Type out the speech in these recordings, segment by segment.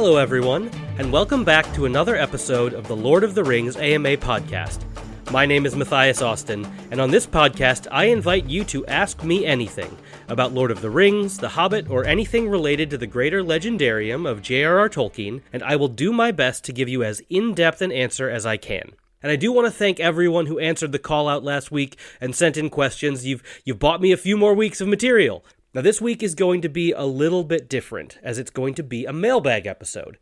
Hello everyone, and welcome back to another episode of the Lord of the Rings AMA podcast. My name is Matthias Austin, and on this podcast I invite you to ask me anything about Lord of the Rings, The Hobbit, or anything related to the greater legendarium of J.R.R. Tolkien, and I will do my best to give you as in-depth an answer as I can. And I do want to thank everyone who answered the call out last week and sent in questions. You've bought me a few more weeks of material. Now, this week is going to be a little bit different, as it's going to be a mailbag episode.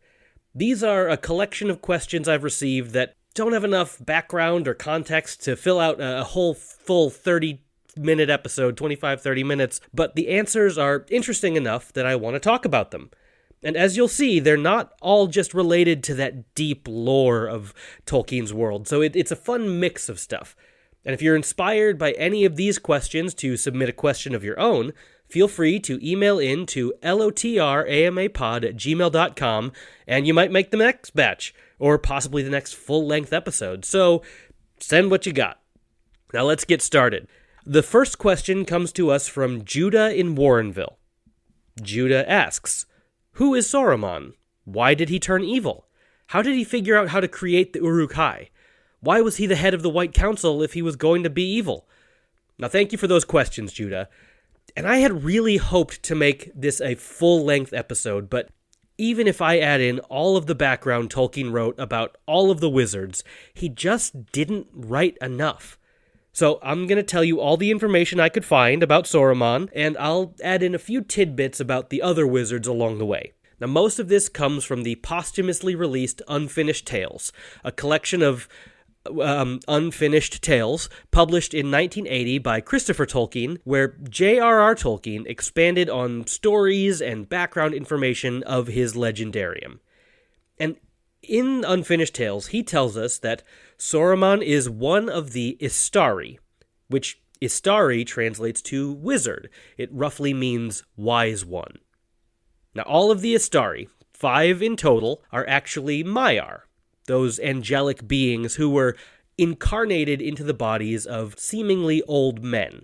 These are a collection of questions I've received that don't have enough background or context to fill out a whole full 30-minute episode, 25-30 minutes, but the answers are interesting enough that I want to talk about them. And as you'll see, they're not all just related to that deep lore of Tolkien's world, so it's a fun mix of stuff. And if you're inspired by any of these questions to submit a question of your own, feel free to email in to lotramapod@gmail.com, and you might make the next batch, or possibly the next full-length episode. So, send what you got. Now let's get started. The first question comes to us from Judah in Warrenville. Judah asks, who is Saruman? Why did he turn evil? How did he figure out how to create the Uruk-hai? Why was he the head of the White Council if he was going to be evil? Now thank you for those questions, Judah. And I had really hoped to make this a full-length episode, but even if I add in all of the background Tolkien wrote about all of the wizards, he just didn't write enough. So I'm going to tell you all the information I could find about Saruman, and I'll add in a few tidbits about the other wizards along the way. Now, most of this comes from the posthumously released Unfinished Tales, a collection of unfinished tales published in 1980 by Christopher Tolkien, where J.R.R. Tolkien expanded on stories and background information of his legendarium. And in Unfinished Tales, he tells us that Saruman is one of the Istari, which Istari translates to wizard. It roughly means wise one. Now, all of the Istari, 5 in total, are actually Maiar, those angelic beings who were incarnated into the bodies of seemingly old men.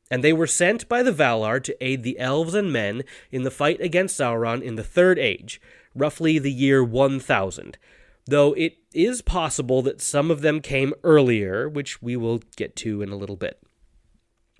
And they were sent by the Valar to aid the elves and men in the fight against Sauron in the Third Age, roughly the year 1000, though it is possible that some of them came earlier, which we will get to in a little bit.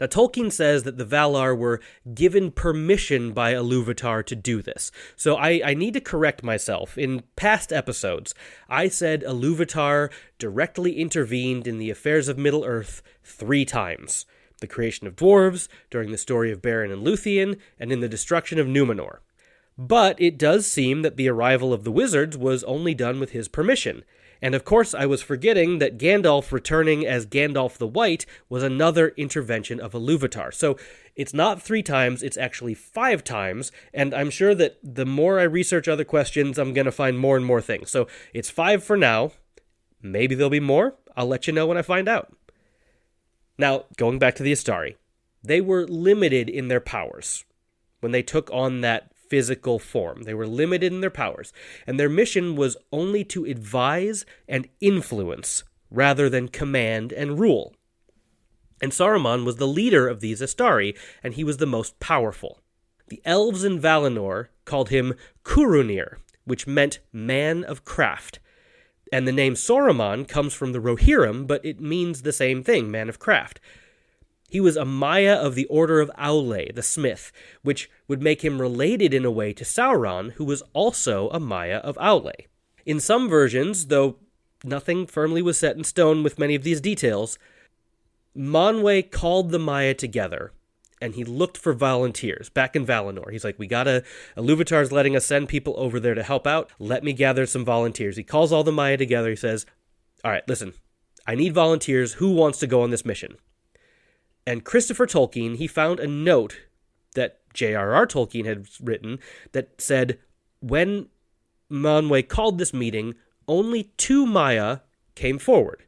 Now, Tolkien says that the Valar were given permission by Iluvatar to do this, so I need to correct myself. In past episodes, I said Iluvatar directly intervened in the affairs of Middle-earth 3 times. The creation of dwarves, during the story of Beren and Luthien, and in the destruction of Numenor. But it does seem that the arrival of the wizards was only done with his permission. And of course, I was forgetting that Gandalf returning as Gandalf the White was another intervention of Iluvatar. So it's not 3 times, it's actually 5 times, and I'm sure that the more I research other questions, I'm going to find more and more things. So it's 5 for now. Maybe there'll be more. I'll let you know when I find out. Now, going back to the Istari. They were limited in their powers when they took on that physical form. They were limited in their powers, and their mission was only to advise and influence rather than command and rule. And Saruman was the leader of these Istari, and he was the most powerful. The elves in Valinor called him Curunir, which meant man of craft. And the name Saruman comes from the Rohirrim, but it means the same thing, man of craft. He was a Maia of the Order of Aule, the smith, which would make him related in a way to Sauron, who was also a Maia of Aule. In some versions, though nothing firmly was set in stone with many of these details, Manwë called the Maia together, and he looked for volunteers back in Valinor. He's like, Iluvatar's letting us send people over there to help out. Let me gather some volunteers. He calls all the Maia together. He says, all right, listen, I need volunteers. Who wants to go on this mission? And Christopher Tolkien, he found a note that J.R.R. Tolkien had written that said, when Manwë called this meeting, only 2 Maia came forward.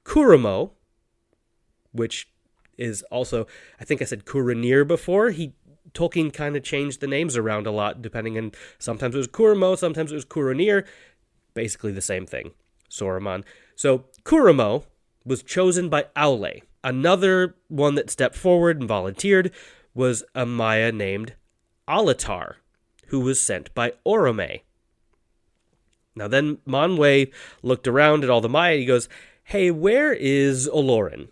Kuramo, which is also, I think I said Curunir before. Tolkien kind of changed the names around a lot, depending on, sometimes it was Kuramo, sometimes it was Curunir. Basically the same thing, Saruman. So Kuramo was chosen by Aule. Another one that stepped forward and volunteered was a Maia named Alatar, who was sent by Orome. Now then Manwë looked around at all the Maya, and he goes, "Hey, where is Olorin?"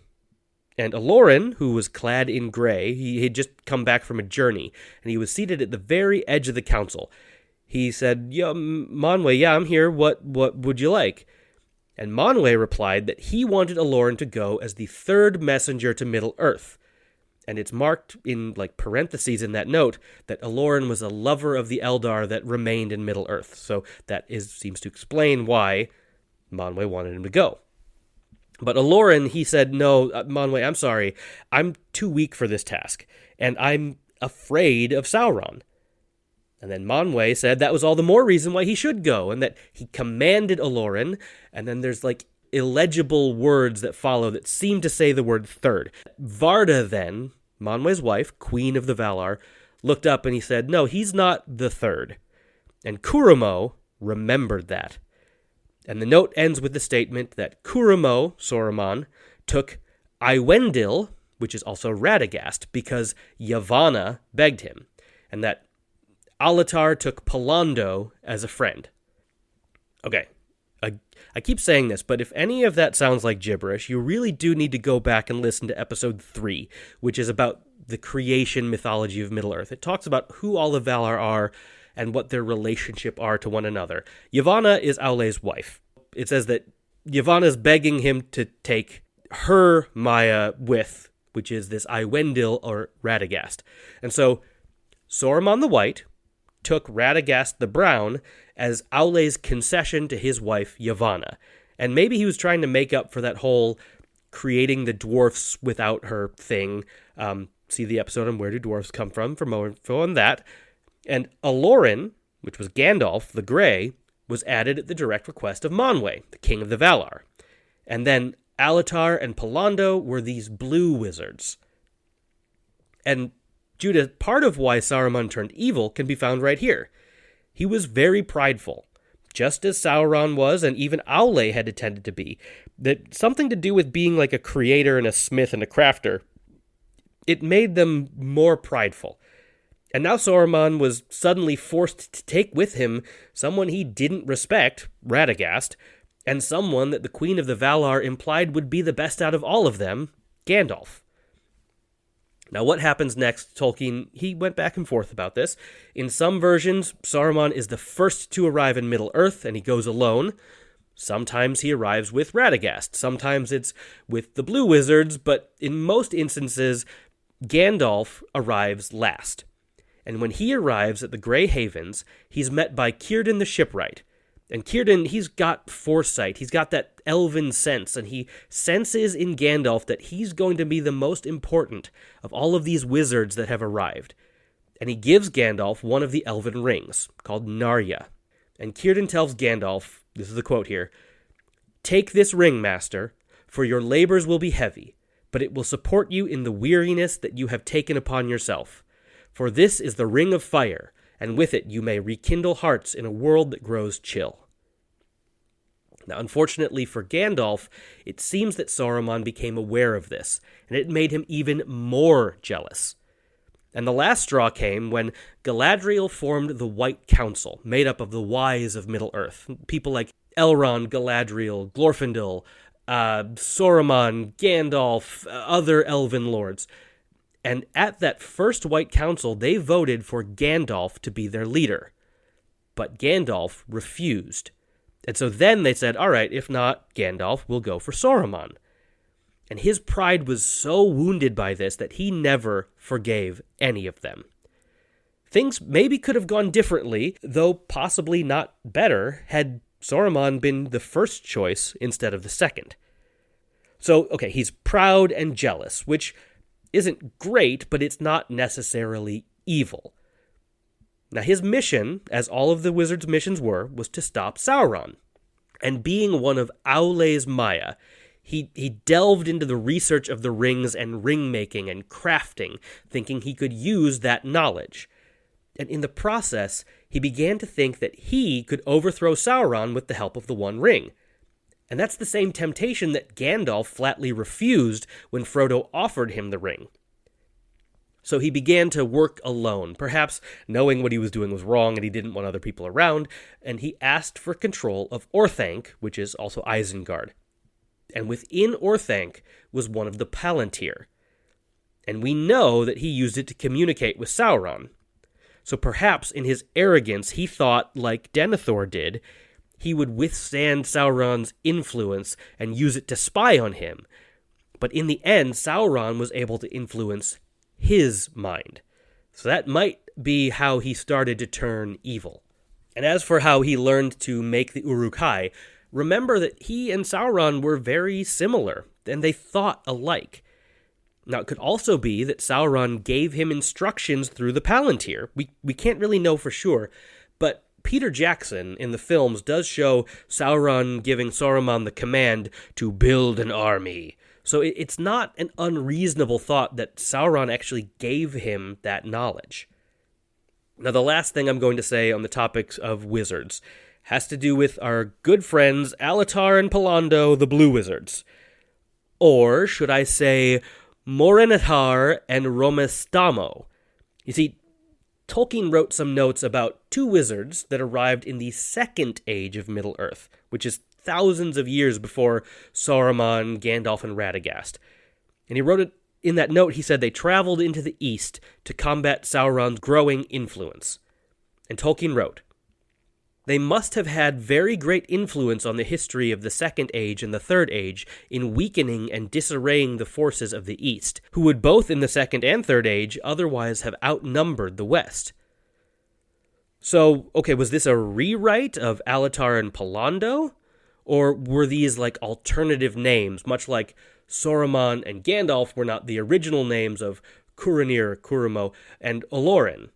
And Olorin, who was clad in gray, he had just come back from a journey, and he was seated at the very edge of the council. He said, "Yeah, Manwë, yeah, I'm here. What would you like?" And Manwë replied that he wanted Olorin to go as the third messenger to Middle-earth. And it's marked in parentheses in that note that Olorin was a lover of the Eldar that remained in Middle-earth. So that seems to explain why Manwë wanted him to go. But Olorin, he said, "No, Manwë, I'm sorry. I'm too weak for this task, and I'm afraid of Sauron." And then Manwë said that was all the more reason why he should go, and that he commanded Olorin, and then there's illegible words that follow that seem to say the word third. Varda then, Manwë's wife, queen of the Valar, looked up and he said, "No, he's not the third." And Curumo remembered that. And the note ends with the statement that Curumo, Saruman, took Iwendil, which is also Radagast, because Yavanna begged him, and that Alatar took Palando as a friend. Okay, I keep saying this, but if any of that sounds like gibberish, you really do need to go back and listen to episode 3, which is about the creation mythology of Middle-earth. It talks about who all the Valar are and what their relationship are to one another. Yavanna is Aule's wife. It says that Yavanna's begging him to take her Maya with, which is this Iwendil or Radagast. And so Saruman the White took Radagast the Brown as Aule's concession to his wife Yavanna. And maybe he was trying to make up for that whole creating the dwarfs without her thing. See the episode on Where Do Dwarfs Come From for more info on that. And Olorin, which was Gandalf the Grey, was added at the direct request of Manwë, the king of the Valar. And then Alatar and Palando were these blue wizards. And Judah, part of why Saruman turned evil can be found right here. He was very prideful, just as Sauron was, and even Aule had tended to be. That something to do with being like a creator and a smith and a crafter. It made them more prideful. And now Saruman was suddenly forced to take with him someone he didn't respect, Radagast, and someone that the Queen of the Valar implied would be the best out of all of them, Gandalf. Now, what happens next? Tolkien, he went back and forth about this. In some versions, Saruman is the first to arrive in Middle-earth, and he goes alone. Sometimes he arrives with Radagast. Sometimes it's with the Blue Wizards, but in most instances, Gandalf arrives last. And when he arrives at the Grey Havens, he's met by Círdan the Shipwright. And Círdan, he's got foresight, he's got that elven sense, and he senses in Gandalf that he's going to be the most important of all of these wizards that have arrived. And he gives Gandalf one of the elven rings, called Narya. And Círdan tells Gandalf, this is the quote here, "Take this ring, master, for your labors will be heavy, but it will support you in the weariness that you have taken upon yourself. For this is the ring of fire, and with it you may rekindle hearts in a world that grows chill." Now, unfortunately for Gandalf, it seems that Saruman became aware of this, and it made him even more jealous. And the last straw came when Galadriel formed the White Council, made up of the wise of Middle-earth, people like Elrond, Galadriel, Glorfindel, Saruman, Gandalf, other elven lords. And at that first White Council, they voted for Gandalf to be their leader. But Gandalf refused. And so then they said, all right, if not Gandalf, we'll go for Saruman. And his pride was so wounded by this that he never forgave any of them. Things maybe could have gone differently, though possibly not better, had Saruman been the first choice instead of the second. So, okay, he's proud and jealous, which isn't great, but it's not necessarily evil. Now, his mission, as all of the wizards' missions were, was to stop Sauron. And being one of Aule's Maya, he delved into the research of the rings and ring-making and crafting, thinking he could use that knowledge. And in the process, he began to think that he could overthrow Sauron with the help of the One Ring. And that's the same temptation that Gandalf flatly refused when Frodo offered him the ring. So he began to work alone, perhaps knowing what he was doing was wrong and he didn't want other people around, and he asked for control of Orthanc, which is also Isengard. And within Orthanc was one of the Palantir. And we know that he used it to communicate with Sauron. So perhaps in his arrogance, he thought, like Denethor did, he would withstand Sauron's influence and use it to spy on him. But in the end, Sauron was able to influence his mind. So that might be how he started to turn evil. And as for how he learned to make the Uruk-hai, remember that he and Sauron were very similar, and they thought alike. Now, it could also be that Sauron gave him instructions through the Palantir. We can't really know for sure, but Peter Jackson in the films does show Sauron giving Saruman the command to build an army. So it's not an unreasonable thought that Sauron actually gave him that knowledge. Now, the last thing I'm going to say on the topics of wizards has to do with our good friends Alatar and Palando, the Blue Wizards. Or should I say Morenatar and Romestamo? You see, Tolkien wrote some notes about two wizards that arrived in the Second Age of Middle-earth, which is thousands of years before Saruman, Gandalf, and Radagast. And he wrote it in that note, he said they traveled into the east to combat Sauron's growing influence. And Tolkien wrote, "They must have had very great influence on the history of the Second Age and the Third Age in weakening and disarraying the forces of the East, who would both in the Second and Third Age otherwise have outnumbered the West." So, okay, was this a rewrite of Alatar and Palando? Or were these like alternative names, much like Saruman and Gandalf were not the original names of Curanir, Curumo, and Olorin?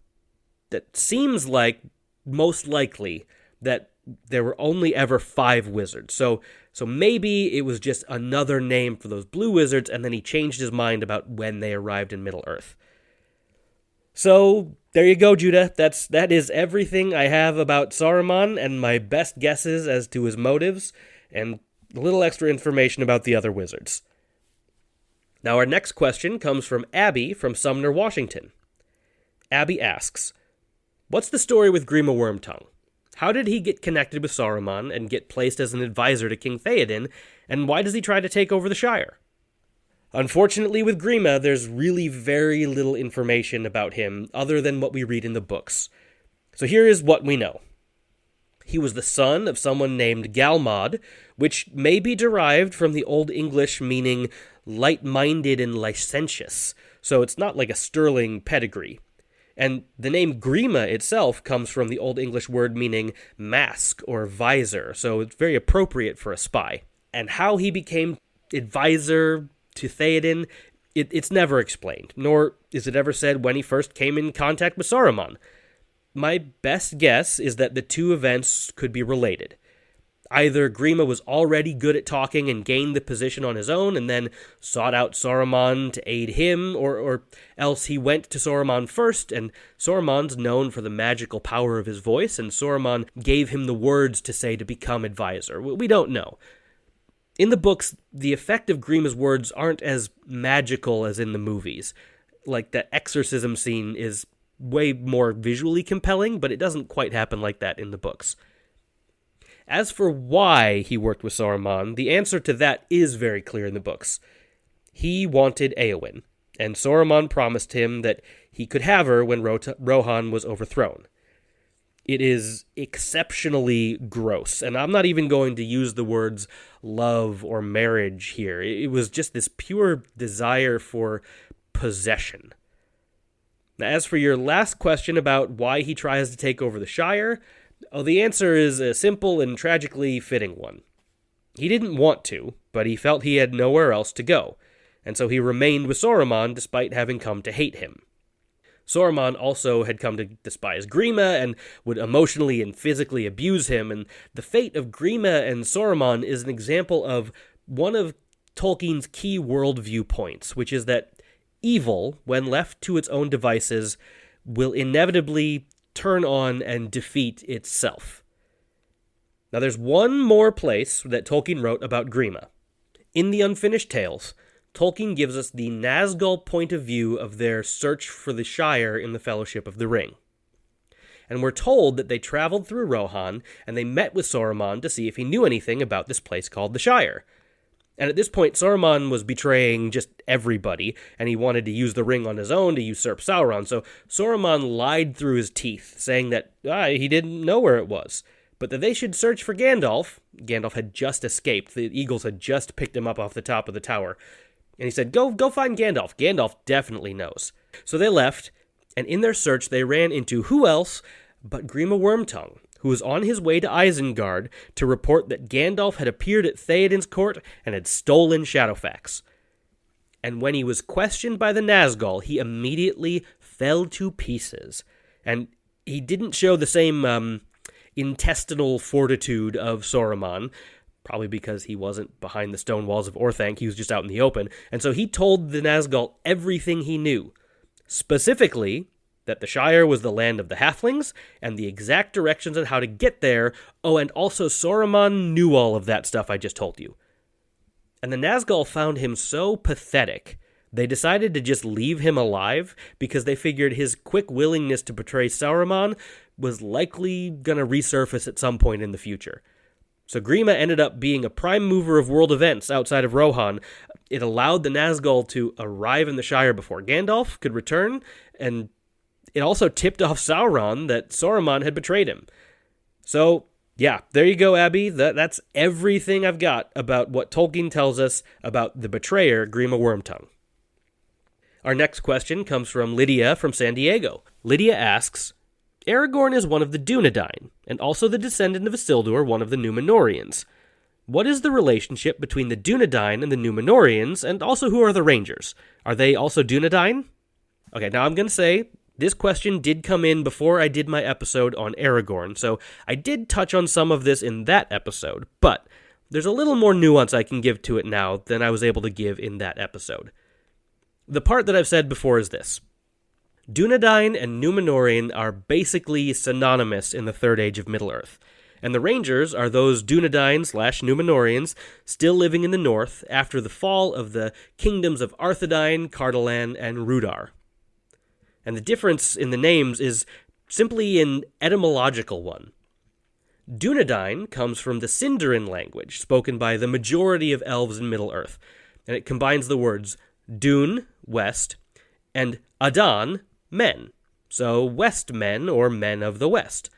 That seems like most likely that there were only ever 5 wizards. So maybe it was just another name for those blue wizards, and then he changed his mind about when they arrived in Middle-earth. So there you go, Judah. That is everything I have about Saruman and my best guesses as to his motives, and a little extra information about the other wizards. Now our next question comes from Abby from Sumner, Washington. Abby asks, "What's the story with Grima Wormtongue? How did he get connected with Saruman and get placed as an advisor to King Theoden, and why does he try to take over the Shire?" Unfortunately, with Grima, there's really very little information about him other than what we read in the books. So here is what we know. He was the son of someone named Galmod, which may be derived from the Old English meaning light-minded and licentious, so it's not like a sterling pedigree. And the name Grima itself comes from the Old English word meaning mask or visor, so it's very appropriate for a spy. And how he became advisor to Theoden, it's never explained, nor is it ever said when he first came in contact with Saruman. My best guess is that the two events could be related. Either Grima was already good at talking and gained the position on his own and then sought out Saruman to aid him, or else he went to Saruman first, and Saruman's known for the magical power of his voice, and Saruman gave him the words to say to become advisor. We don't know. In the books, the effect of Grima's words aren't as magical as in the movies. Like, the exorcism scene is way more visually compelling, but it doesn't quite happen like that in the books. As for why he worked with Saruman, the answer to that is very clear in the books. He wanted Éowyn, and Saruman promised him that he could have her when Rohan was overthrown. It is exceptionally gross, and I'm not even going to use the words love or marriage here. It was just this pure desire for possession. Now, as for your last question about why he tries to take over the Shire, the answer is a simple and tragically fitting one. He didn't want to, but he felt he had nowhere else to go, and so he remained with Saruman despite having come to hate him. Saruman also had come to despise Grima and would emotionally and physically abuse him, and the fate of Grima and Saruman is an example of one of Tolkien's key worldview points, which is that evil, when left to its own devices, will inevitably turn on and defeat itself. Now there's one more place that Tolkien wrote about Grima. In the Unfinished Tales, Tolkien gives us the Nazgul point of view of their search for the Shire in the Fellowship of the Ring. And we're told that they traveled through Rohan, and they met with Saruman to see if he knew anything about this place called the Shire. And at this point, Saruman was betraying just everybody, and he wanted to use the ring on his own to usurp Sauron, so Saruman lied through his teeth, saying that he didn't know where it was, but that they should search for Gandalf. Gandalf had just escaped. The eagles had just picked him up off the top of the tower. And he said, go find Gandalf. Gandalf definitely knows. So they left, and in their search, they ran into who else but Grima Wormtongue, who was on his way to Isengard to report that Gandalf had appeared at Theoden's court and had stolen Shadowfax. And when he was questioned by the Nazgul, he immediately fell to pieces. And he didn't show the same intestinal fortitude of Saruman, probably because he wasn't behind the stone walls of Orthanc, he was just out in the open. And so he told the Nazgul everything he knew, specifically that the Shire was the land of the halflings, and the exact directions on how to get there. Oh, and also Saruman knew all of that stuff I just told you. And the Nazgul found him so pathetic, they decided to just leave him alive, because they figured his quick willingness to betray Saruman was likely going to resurface at some point in the future. So Grima ended up being a prime mover of world events outside of Rohan. It allowed the Nazgul to arrive in the Shire before Gandalf could return, and it also tipped off Sauron that Saruman had betrayed him. So, yeah, there you go, Abby. That's everything I've got about what Tolkien tells us about the betrayer, Grima Wormtongue. Our next question comes from Lydia from San Diego. Lydia asks, Aragorn is one of the Dunedain, and also the descendant of Isildur, one of the Numenorians. What is the relationship between the Dunedain and the Numenorians, and also who are the Rangers? Are they also Dunedain? Okay, now I'm going to say, this question did come in before I did my episode on Aragorn, so I did touch on some of this in that episode, but there's a little more nuance I can give to it now than I was able to give in that episode. The part that I've said before is this. Dunedain and Numenorian are basically synonymous in the Third Age of Middle-earth, and the Rangers are those Dunedain/Numenorians still living in the north after the fall of the kingdoms of Arthedain, Cardolan, and Rudar. And the difference in the names is simply an etymological one. Dunedain comes from the Sindarin language, spoken by the majority of elves in Middle-earth, and it combines the words Dune, west, and Adan, men, so west men or men of the west.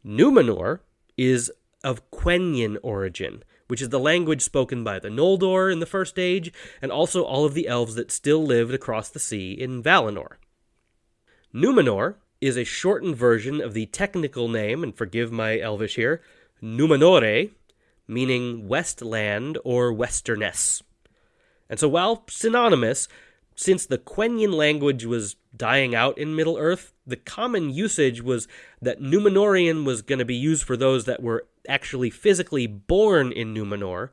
Numenor is of Quenya origin, which is the language spoken by the Noldor in the First Age, and also all of the elves that still lived across the sea in Valinor. Numenor is a shortened version of the technical name, and forgive my Elvish here, Numenore, meaning Westland or Westerness. And so while synonymous, since the Quenya language was dying out in Middle-earth, the common usage was that Numenorian was going to be used for those that were actually physically born in Numenor,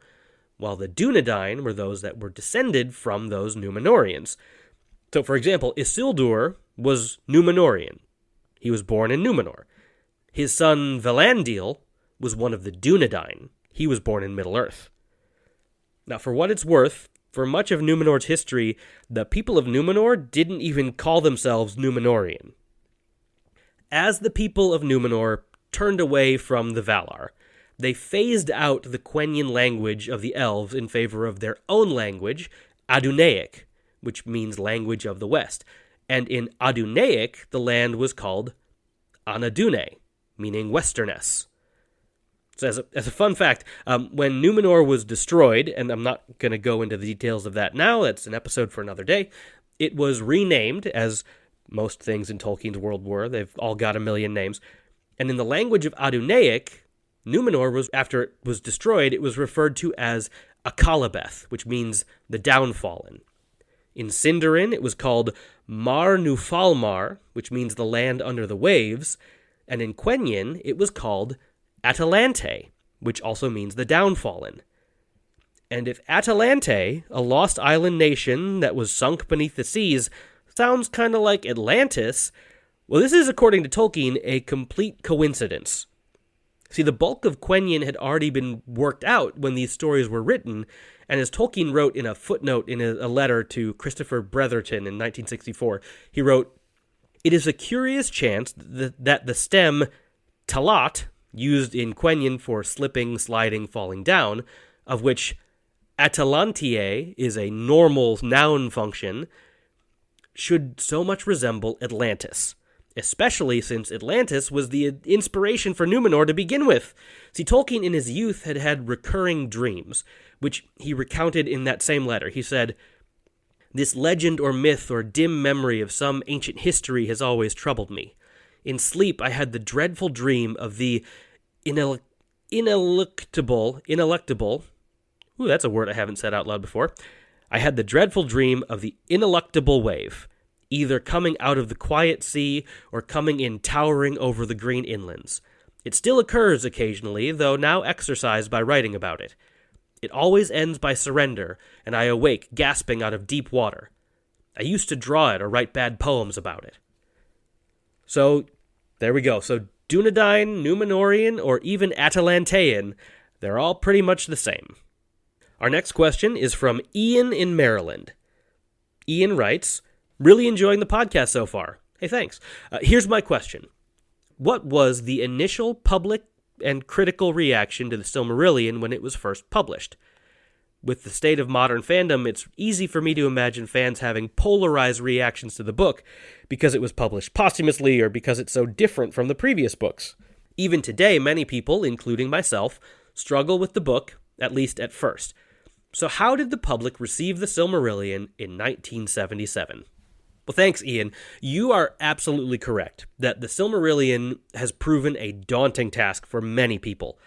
while the Dunedain were those that were descended from those Numenorians. So, for example, Isildur was Numenorian. He was born in Numenor. His son Valandil was one of the Dunedain. He was born in Middle-earth. Now, for what it's worth, for much of Numenor's history, the people of Numenor didn't even call themselves Numenorian. As the people of Numenor turned away from the Valar, they phased out the Quenya language of the elves in favor of their own language, Adunaic, which means language of the West. And in Adunaic, the land was called Anadune, meaning Westerness. So as a fun fact, when Numenor was destroyed, and I'm not going to go into the details of that now, that's an episode for another day, it was renamed, as most things in Tolkien's world were. They've all got a million names. And in the language of Adunaic, Numenor was, after it was destroyed, it was referred to as Akalabeth, which means the downfallen. In Sindarin, it was called Mar Nufalmar, which means the land under the waves, and in Quenya, it was called Atalante, which also means the downfallen. And if Atalante, a lost island nation that was sunk beneath the seas, sounds kind of like Atlantis, well, this is, according to Tolkien, a complete coincidence. See, the bulk of Quenya had already been worked out when these stories were written, And as Tolkien wrote in a footnote in a letter to Christopher Bretherton in 1964, he wrote, "It is a curious chance that the stem talat, used in Quenya for slipping, sliding, falling down, of which Atalantiae is a normal noun function, should so much resemble Atlantis, especially since Atlantis was the inspiration for Numenor to begin with." See, Tolkien in his youth had had recurring dreams, which he recounted in that same letter. He said, "This legend or myth or dim memory of some ancient history has always troubled me. In sleep I had the dreadful dream of the ineluctable, ooh, that's a word I haven't said out loud before. I had the dreadful dream of the ineluctable wave, either coming out of the quiet sea or coming in towering over the green inlands. It still occurs occasionally, though now exorcised by writing about it. It always ends by surrender, and I awake gasping out of deep water. I used to draw it or write bad poems about it." So, there we go. So, Dunedain, Numenorian, or even Atalantean, they're all pretty much the same. Our next question is from Ian in Maryland. Ian writes, "Really enjoying the podcast so far." Hey, thanks. Here's my question. What was the initial public and critical reaction to the Silmarillion when it was first published? With the state of modern fandom, it's easy for me to imagine fans having polarized reactions to the book because it was published posthumously or because it's so different from the previous books. Even today, many people, including myself, struggle with the book, at least at first. So how did the public receive the Silmarillion in 1977? Well, thanks, Ian. You are absolutely correct that the Silmarillion has proven a daunting task for many people.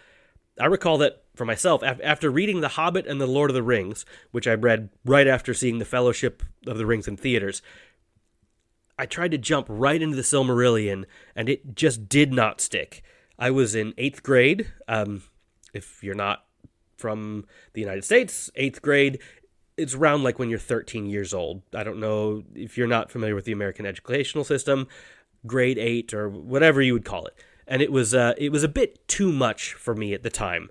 I recall that for myself, after reading The Hobbit and The Lord of the Rings, which I read right after seeing The Fellowship of the Rings in theaters, I tried to jump right into the Silmarillion, and it just did not stick. I was in 8th grade. If you're not from the United States, 8th grade, it's around like when you're 13 years old. I don't know if you're not familiar with the American educational system, grade 8 or whatever you would call it. And it was a bit too much for me at the time.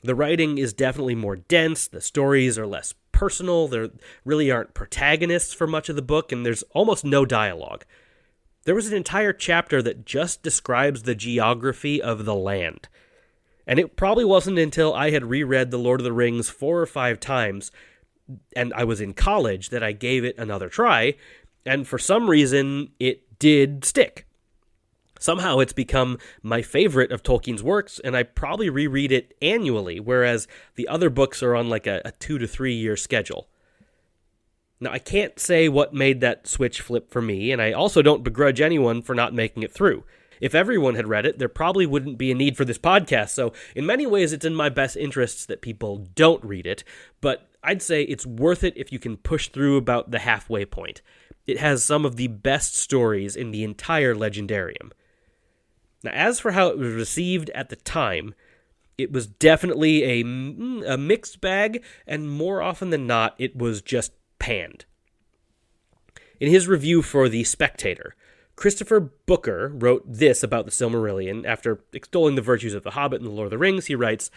The writing is definitely more dense, the stories are less personal, there really aren't protagonists for much of the book, and there's almost no dialogue. There was an entire chapter that just describes the geography of the land. And it probably wasn't until I had reread The Lord of the Rings 4 or 5 times, and I was in college, that I gave it another try, and for some reason, it did stick. Somehow it's become my favorite of Tolkien's works, and I probably reread it annually, whereas the other books are on like a 2 to 3 year schedule. Now, I can't say what made that switch flip for me, and I also don't begrudge anyone for not making it through. If everyone had read it, there probably wouldn't be a need for this podcast, so in many ways it's in my best interests that people don't read it, but I'd say it's worth it if you can push through about the halfway point. It has some of the best stories in the entire Legendarium. Now, as for how it was received at the time, it was definitely a mixed bag, and more often than not, it was just panned. In his review for The Spectator, Christopher Booker wrote this about the Silmarillion. After extolling the virtues of The Hobbit and The Lord of the Rings, he writes,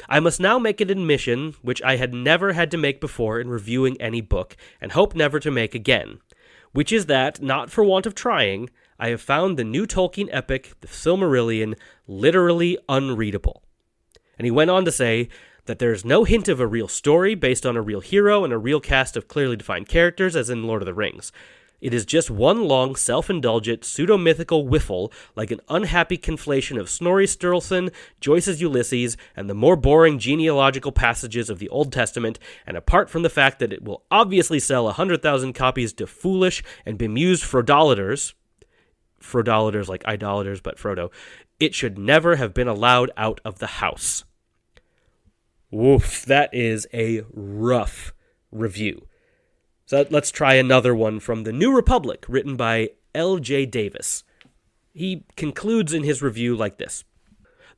"I must now make an admission which I had never had to make before in reviewing any book, and hope never to make again, which is that, not for want of trying, I have found the new Tolkien epic, the Silmarillion, literally unreadable." And he went on to say that there's no hint of a real story based on a real hero and a real cast of clearly defined characters as in Lord of the Rings. It is just one long, self-indulgent, pseudo-mythical whiffle, like an unhappy conflation of Snorri Sturluson, Joyce's Ulysses, and the more boring genealogical passages of the Old Testament, and apart from the fact that it will obviously sell 100,000 copies to foolish and bemused Frodolaters like idolaters, but Frodo, it should never have been allowed out of the house. Woof, that is a rough review. So let's try another one from The New Republic, written by L.J. Davis. He concludes in his review like this.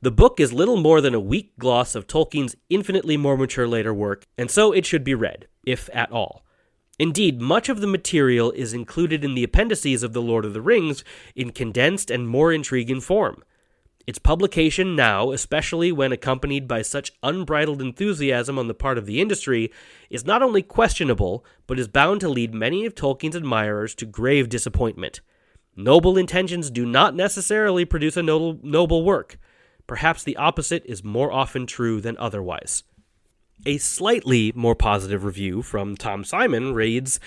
The book is little more than a weak gloss of Tolkien's infinitely more mature later work, and so it should be read, if at all. Indeed, much of the material is included in the appendices of The Lord of the Rings in condensed and more intriguing form. Its publication now, especially when accompanied by such unbridled enthusiasm on the part of the industry, is not only questionable, but is bound to lead many of Tolkien's admirers to grave disappointment. Noble intentions do not necessarily produce a noble work. Perhaps the opposite is more often true than otherwise. A slightly more positive review from Tom Simon reads,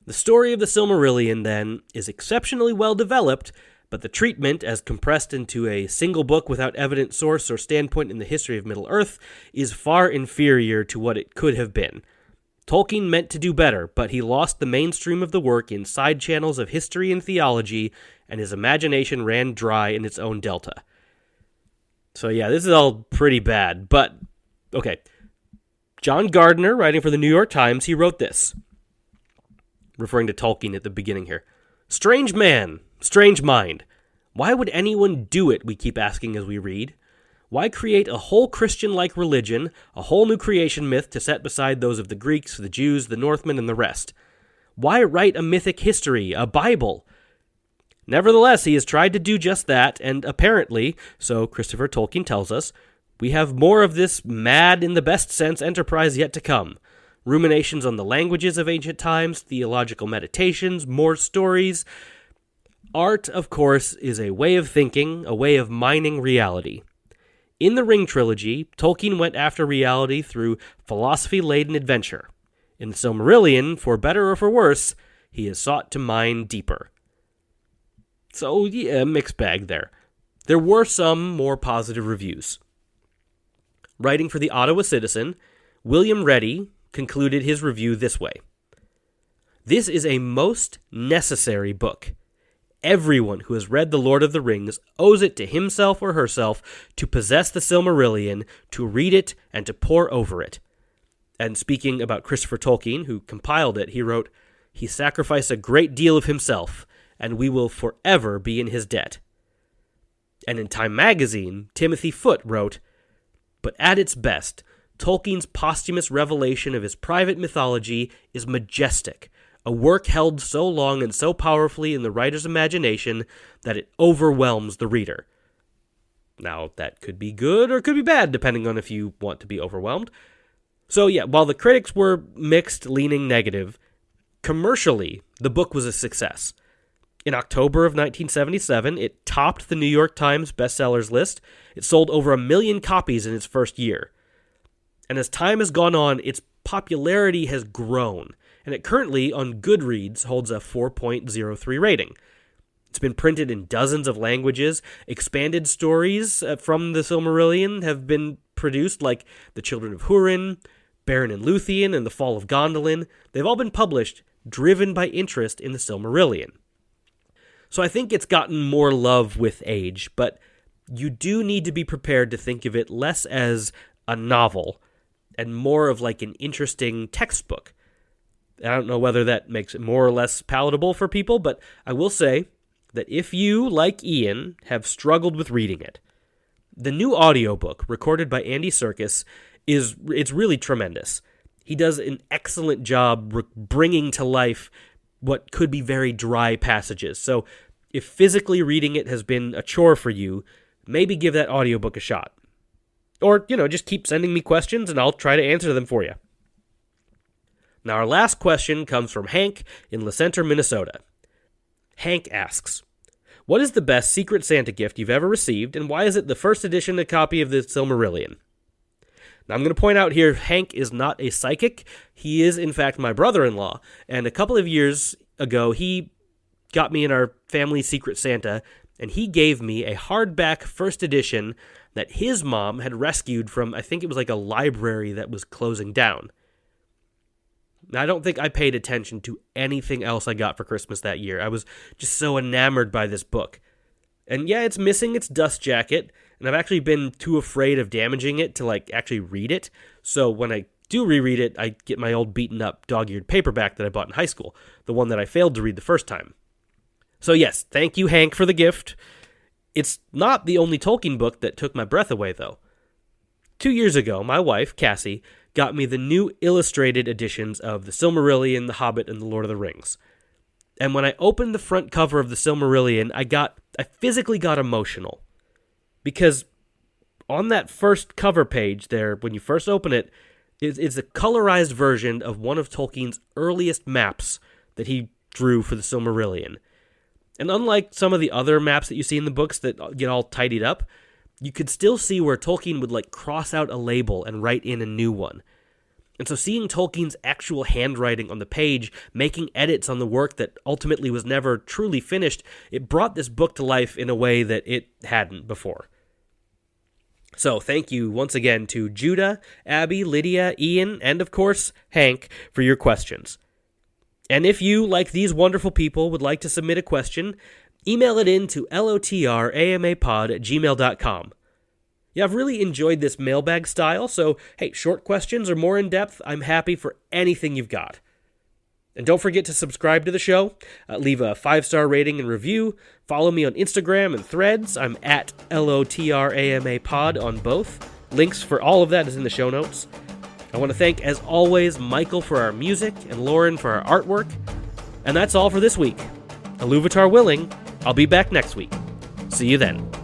"The story of the Silmarillion, then, is exceptionally well developed, but the treatment, as compressed into a single book without evident source or standpoint in the history of Middle-earth, is far inferior to what it could have been. Tolkien meant to do better, but he lost the mainstream of the work in side channels of history and theology, and his imagination ran dry in its own delta." So yeah, this is all pretty bad, but okay. John Gardner, writing for the New York Times, he wrote this, referring to Tolkien at the beginning here. "Strange man, strange mind. Why would anyone do it, we keep asking as we read? Why create a whole Christian-like religion, a whole new creation myth to set beside those of the Greeks, the Jews, the Northmen, and the rest? Why write a mythic history, a Bible? Nevertheless, he has tried to do just that, and apparently, so Christopher Tolkien tells us, we have more of this mad in the best sense enterprise yet to come. Ruminations on the languages of ancient times, theological meditations, more stories. Art, of course, is a way of thinking, a way of mining reality. In the Ring trilogy, Tolkien went after reality through philosophy-laden adventure. In the Silmarillion, for better or for worse, he has sought to mine deeper." So, yeah, mixed bag there. There were some more positive reviews. Writing for the Ottawa Citizen, William Reddy concluded his review this way. "This is a most necessary book. Everyone who has read The Lord of the Rings owes it to himself or herself to possess the Silmarillion, to read it, and to pore over it." And speaking about Christopher Tolkien, who compiled it, he wrote, "He sacrificed a great deal of himself, and we will forever be in his debt." And in Time magazine, Timothy Foote wrote, "But at its best, Tolkien's posthumous revelation of his private mythology is majestic, a work held so long and so powerfully in the writer's imagination that it overwhelms the reader." Now, that could be good or could be bad, depending on if you want to be overwhelmed. So yeah, while the critics were mixed, leaning negative, commercially, the book was a success. In October of 1977, it topped the New York Times bestsellers list. It sold over 1 million copies in its first year. And as time has gone on, its popularity has grown, and it currently, on Goodreads, holds a 4.03 rating. It's been printed in dozens of languages. Expanded stories from the Silmarillion have been produced, like The Children of Húrin, Beren and Luthien, and The Fall of Gondolin. They've all been published, driven by interest in the Silmarillion. So I think it's gotten more love with age, but you do need to be prepared to think of it less as a novel and more of like an interesting textbook. I don't know whether that makes it more or less palatable for people, but I will say that if you, like Ian, have struggled with reading it, the new audiobook recorded by Andy Serkis it's really tremendous. He does an excellent job bringing to life what could be very dry passages. So if physically reading it has been a chore for you, maybe give that audiobook a shot. Or, just keep sending me questions and I'll try to answer them for you. Now, our last question comes from Hank in Le Center, Minnesota. Hank asks, "What is the best Secret Santa gift you've ever received, and why is it the first edition copy of the Silmarillion?" Now, I'm going to point out here, Hank is not a psychic. He is, in fact, my brother-in-law. And a couple of years ago, he got me in our family Secret Santa, and he gave me a hardback first edition that his mom had rescued from, I think it was like a library that was closing down. Now, I don't think I paid attention to anything else I got for Christmas that year. I was just so enamored by this book. And yeah, it's missing its dust jacket, and I've actually been too afraid of damaging it to actually read it. So when I do reread it, I get my old beaten up dog-eared paperback that I bought in high school, the one that I failed to read the first time. So yes, thank you, Hank, for the gift. It's not the only Tolkien book that took my breath away, though. 2 years ago, my wife, Cassie, got me the new illustrated editions of The Silmarillion, The Hobbit, and The Lord of the Rings. And when I opened the front cover of The Silmarillion, I physically got emotional. because on that first cover page there, when you first open it, is a colorized version of one of Tolkien's earliest maps that he drew for the Silmarillion. And unlike some of the other maps that you see in the books that get all tidied up, you could still see where Tolkien would cross out a label and write in a new one. And so seeing Tolkien's actual handwriting on the page, making edits on the work that ultimately was never truly finished, it brought this book to life in a way that it hadn't before. So thank you once again to Judah, Abby, Lydia, Ian, and of course, Hank, for your questions. And if you, like these wonderful people, would like to submit a question, email it in to lotramapod@gmail.com. Yeah, I've really enjoyed this mailbag style, so hey, short questions or more in-depth, I'm happy for anything you've got. And don't forget to subscribe to the show, leave a 5-star rating and review, follow me on Instagram and Threads. I'm at LOTRAMAPod on both. Links for all of that is in the show notes. I want to thank, as always, Michael for our music and Lauren for our artwork. And that's all for this week. Iluvatar willing, I'll be back next week. See you then.